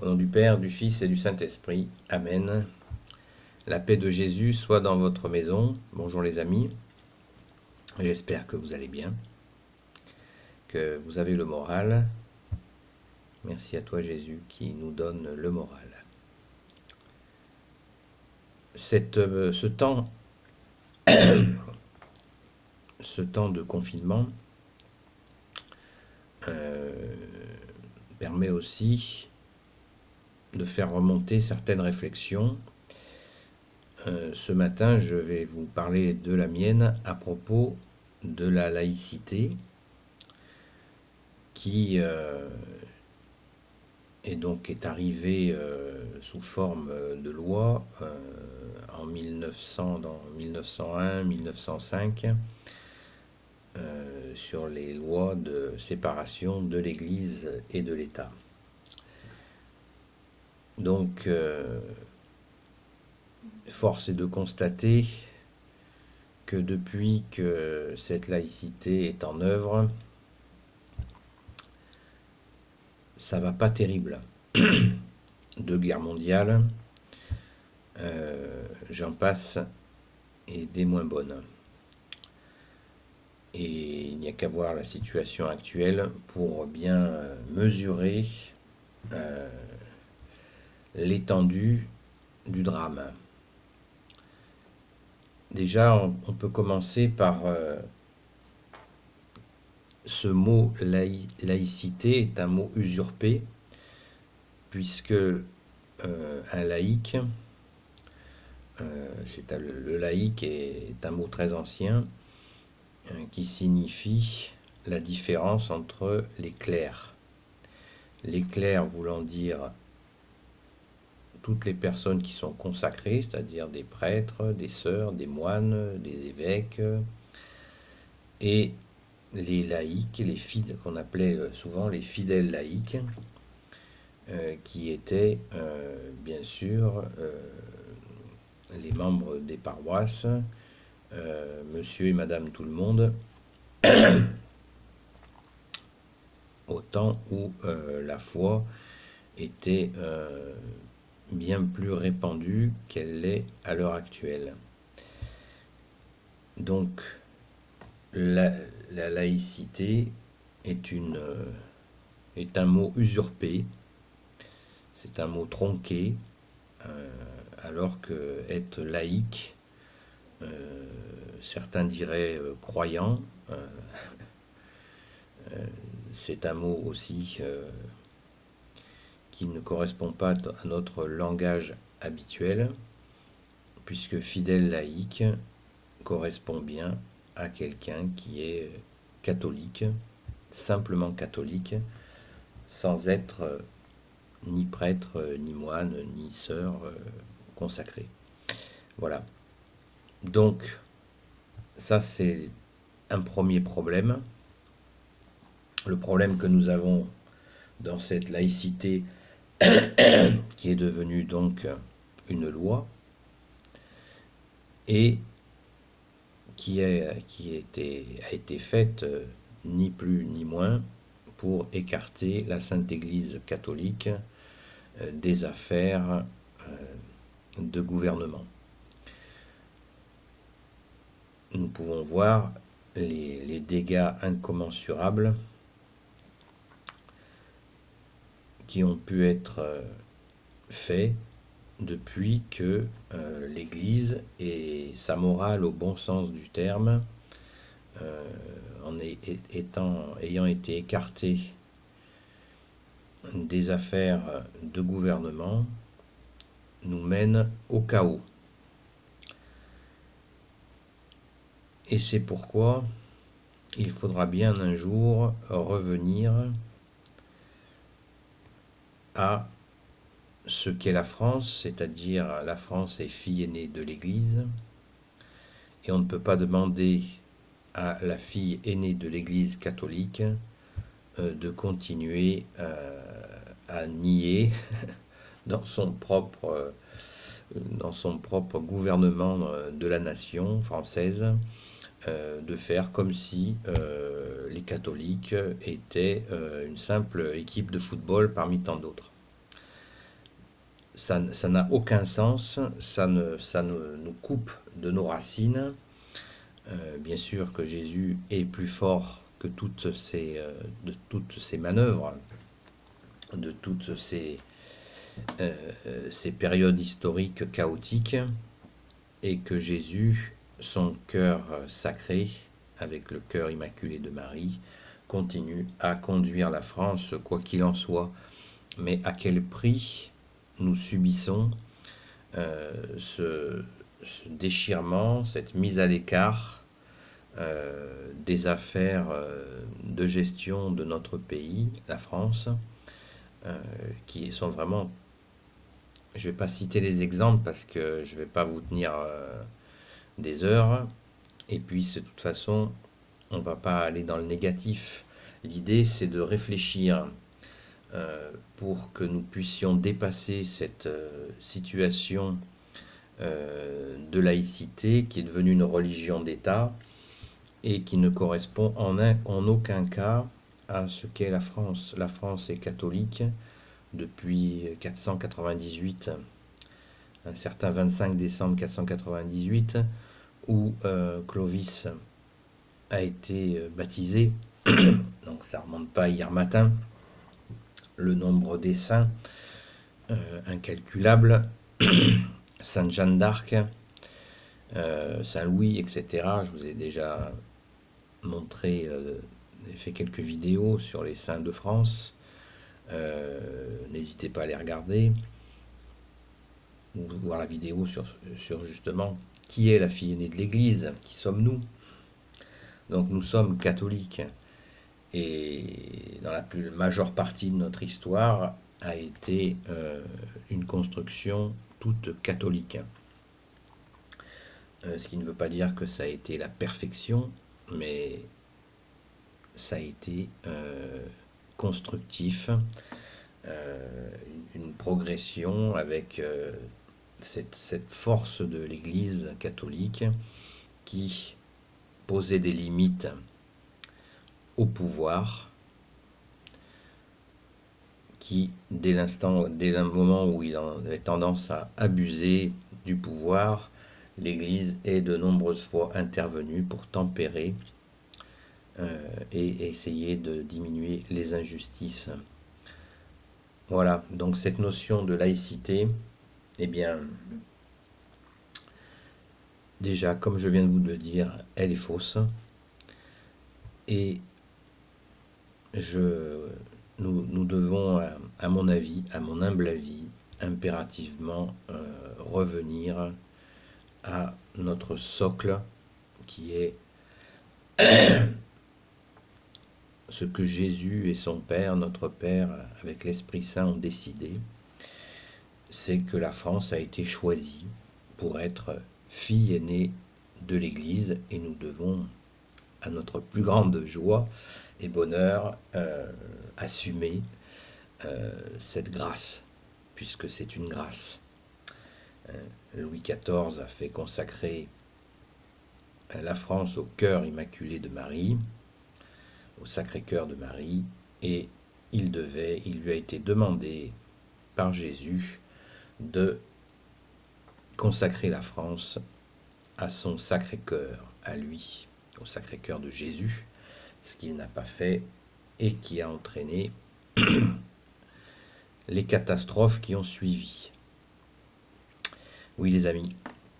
Au nom du Père, du Fils et du Saint-Esprit. Amen. La paix de Jésus soit dans votre maison. Bonjour les amis. J'espère que vous allez bien, que vous avez le moral. Merci à toi Jésus qui nous donne le moral. Ce temps de confinement permet aussi de faire remonter certaines réflexions. Ce matin, je vais vous parler de la mienne à propos de la laïcité qui est arrivée sous forme de loi en 1901-1905 sur les lois de séparation de l'Église et de l'État. Donc, force est de constater que depuis que cette laïcité est en œuvre, ça va pas terrible. Deux guerres mondiales, j'en passe, et des moins bonnes. Et il n'y a qu'à voir la situation actuelle pour bien mesurer l'étendue du drame. Déjà, on peut commencer par ce mot laïcité est un mot usurpé, puisque un laïc, le laïc est un mot très ancien qui signifie la différence entre les clercs. Les clercs voulant dire toutes les personnes qui sont consacrées, c'est-à-dire des prêtres, des sœurs, des moines, des évêques, et les laïcs, les fidèles, qu'on appelait souvent les fidèles laïcs, qui étaient bien sûr les membres des paroisses, monsieur et madame tout le monde, au temps où la foi était bien plus répandue qu'elle l'est à l'heure actuelle. Donc, la laïcité est un mot usurpé, c'est un mot tronqué, alors que être laïque, certains diraient croyant, c'est un mot aussi qui ne correspond pas à notre langage habituel, puisque fidèle laïque correspond bien à quelqu'un qui est catholique, simplement catholique, sans être ni prêtre, ni moine, ni sœur consacrée. Voilà. Donc, ça c'est un premier problème. Le problème que nous avons dans cette laïcité qui est devenue donc une loi et qui a été faite ni plus ni moins pour écarter la Sainte Église catholique des affaires de gouvernement. Nous pouvons voir les dégâts incommensurables qui ont pu être faits depuis que l'Église et sa morale au bon sens du terme, ayant été écartée des affaires de gouvernement, nous mène au chaos. Et c'est pourquoi il faudra bien un jour revenir à ce qu'est la France, c'est-à-dire la France est fille aînée de l'Église, et on ne peut pas demander à la fille aînée de l'Église catholique de continuer à nier dans son propre gouvernement de la nation française, de faire comme si les catholiques étaient une simple équipe de football parmi tant d'autres. ça n'a aucun sens, ça nous coupe de nos racines. Bien sûr que Jésus est plus fort que de toutes ces manœuvres, de toutes ces périodes historiques chaotiques, et que Jésus, son cœur sacré, avec le cœur immaculé de Marie, continue à conduire la France, quoi qu'il en soit. Mais à quel prix nous subissons ce déchirement, cette mise à l'écart des affaires de gestion de notre pays, la France, qui sont vraiment... Je ne vais pas citer les exemples parce que je ne vais pas vous tenir des heures. Et puis, de toute façon, on ne va pas aller dans le négatif. L'idée, c'est de réfléchir pour que nous puissions dépasser cette situation de laïcité qui est devenue une religion d'État et qui ne correspond en aucun cas à ce qu'est la France. La France est catholique depuis 498, un certain 25 décembre 498, où Clovis a été baptisé. Donc ça ne remonte pas hier matin. Le nombre des saints, incalculable. Sainte Jeanne d'Arc, Saint Louis, etc. Je vous ai déjà montré, fait quelques vidéos sur les saints de France. N'hésitez pas à les regarder, ou voir la vidéo sur justement qui est la fille aînée de l'Église, qui sommes-nous. Donc nous sommes catholiques, et dans la plus majeure partie de notre histoire a été une construction toute catholique. Ce qui ne veut pas dire que ça a été la perfection, mais ça a été constructif, une progression avec cette force de l'Église catholique qui posait des limites au pouvoir, qui, dès le moment où il avait tendance à abuser du pouvoir, l'Église est de nombreuses fois intervenue pour tempérer et essayer de diminuer les injustices. Voilà, donc cette notion de laïcité, eh bien, déjà, comme je viens de vous le dire, elle est fausse. Et nous devons, à mon avis, à mon humble avis, impérativement revenir à notre socle, qui est ce que Jésus et son Père, notre Père, avec l'Esprit Saint, ont décidé. C'est que la France a été choisie pour être fille aînée de l'Église, et nous devons, à notre plus grande joie et bonheur, assumer cette grâce, puisque c'est une grâce. Louis XIV a fait consacrer la France au cœur immaculé de Marie, au Sacré-Cœur de Marie, et il lui a été demandé par Jésus de consacrer la France à son Sacré-Cœur, à lui, au Sacré-Cœur de Jésus, ce qu'il n'a pas fait et qui a entraîné les catastrophes qui ont suivi. Oui les amis,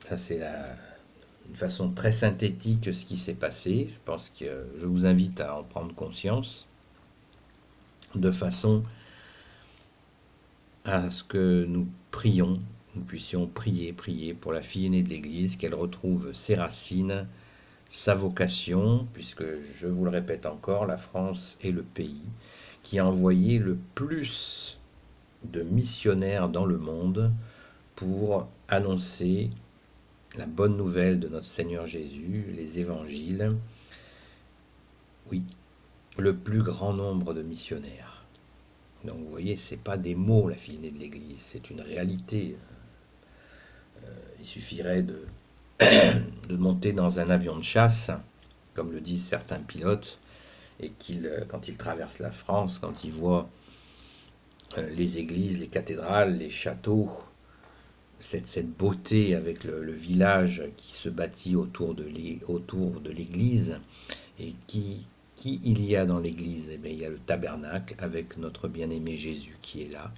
ça c'est une façon très synthétique ce qui s'est passé. Je pense que je vous invite à en prendre conscience, de façon à ce que nous puissions prier pour la fille aînée de l'Église, qu'elle retrouve ses racines, sa vocation, puisque, je vous le répète encore, la France est le pays qui a envoyé le plus de missionnaires dans le monde pour annoncer la bonne nouvelle de notre Seigneur Jésus, les évangiles. Oui, le plus grand nombre de missionnaires. Donc vous voyez, c'est pas des mots, la fille aînée de l'Église, c'est une réalité. Il suffirait de monter dans un avion de chasse, comme le disent certains pilotes, et quand ils traversent la France, quand ils voient les églises, les cathédrales, les châteaux cette beauté avec le village qui se bâtit autour de l'église. Et qui il y a dans l'église? Eh bien, il y a le tabernacle avec notre bien-aimé Jésus qui est là.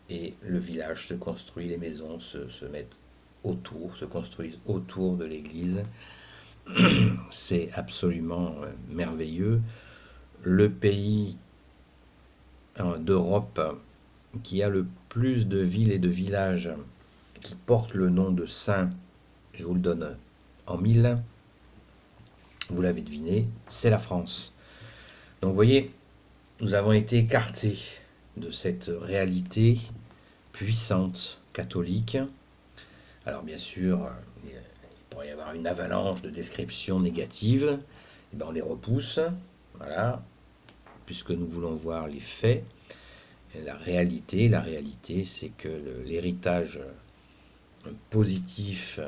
Et le village se construit, les maisons se mettent autour, se construisent autour de l'église. C'est absolument merveilleux. Le pays d'Europe qui a le plus de villes et de villages qui portent le nom de saint, je vous le donne en mille, vous l'avez deviné, c'est la France. Donc vous voyez, nous avons été écartés de cette réalité puissante catholique. Alors bien sûr, il pourrait y avoir une avalanche de descriptions négatives, et bien on les repousse, voilà, puisque nous voulons voir les faits. Et la réalité, c'est que l'héritage positif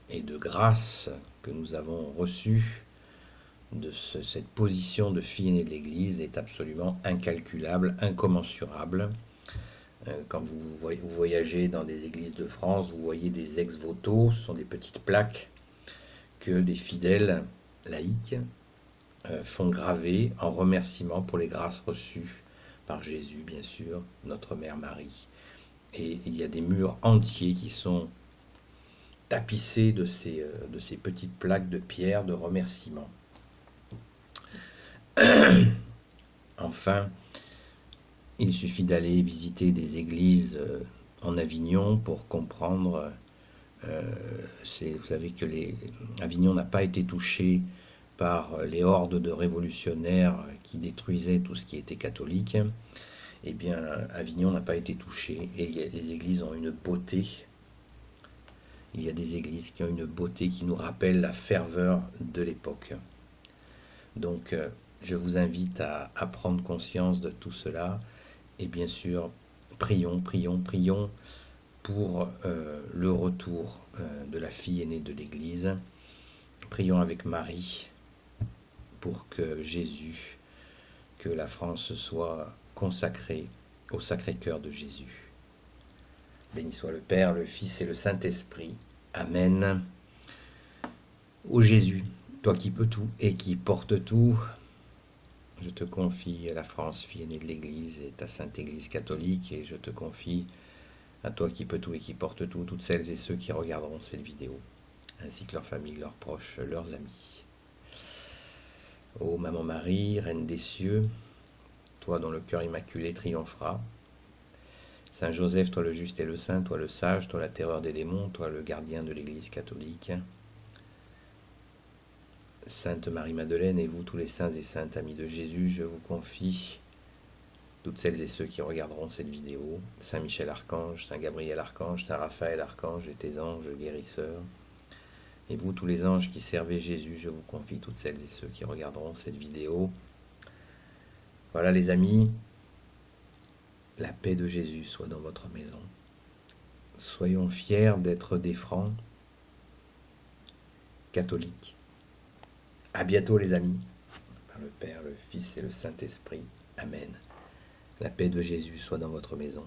et de grâce que nous avons reçu de cette position de fille aînée de l'Église est absolument incalculable, incommensurable. Quand vous voyagez dans des églises de France, vous voyez des ex-voto, ce sont des petites plaques que les fidèles laïcs font graver en remerciement pour les grâces reçues par Jésus, bien sûr, notre Mère Marie. Et il y a des murs entiers qui sont tapissés de ces petites plaques de pierre de remerciement. Enfin, il suffit d'aller visiter des églises en Avignon pour comprendre. Vous savez que Avignon n'a pas été touché par les hordes de révolutionnaires qui détruisaient tout ce qui était catholique. Eh bien, Avignon n'a pas été touché et les églises ont une beauté. Il y a des églises qui ont une beauté qui nous rappelle la ferveur de l'époque. Donc, je vous invite à prendre conscience de tout cela. Et bien sûr, prions pour le retour de la fille aînée de l'Église. Prions avec Marie pour que Jésus, que la France soit consacrée au Sacré-Cœur de Jésus. Béni soit le Père, le Fils et le Saint-Esprit. Amen. Ô Jésus, toi qui peux tout et qui portes tout, je te confie à la France, fille aînée de l'Église, et ta Sainte Église catholique, et je te confie à toi qui peux tout et qui porte tout, toutes celles et ceux qui regarderont cette vidéo, ainsi que leurs familles, leurs proches, leurs amis. Ô Maman Marie, Reine des cieux, toi dont le cœur immaculé triomphera, Saint Joseph, toi le juste et le saint, toi le sage, toi la terreur des démons, toi le gardien de l'Église catholique, Sainte Marie-Madeleine et vous tous les saints et saintes amis de Jésus, je vous confie toutes celles et ceux qui regarderont cette vidéo, Saint Michel Archange, Saint Gabriel Archange, Saint Raphaël Archange et tes anges guérisseurs, et vous tous les anges qui servez Jésus, je vous confie toutes celles et ceux qui regarderont cette vidéo. Voilà les amis, la paix de Jésus soit dans votre maison. Soyons fiers d'être des francs catholiques. À bientôt les amis, par le Père, le Fils et le Saint-Esprit. Amen. La paix de Jésus soit dans votre maison.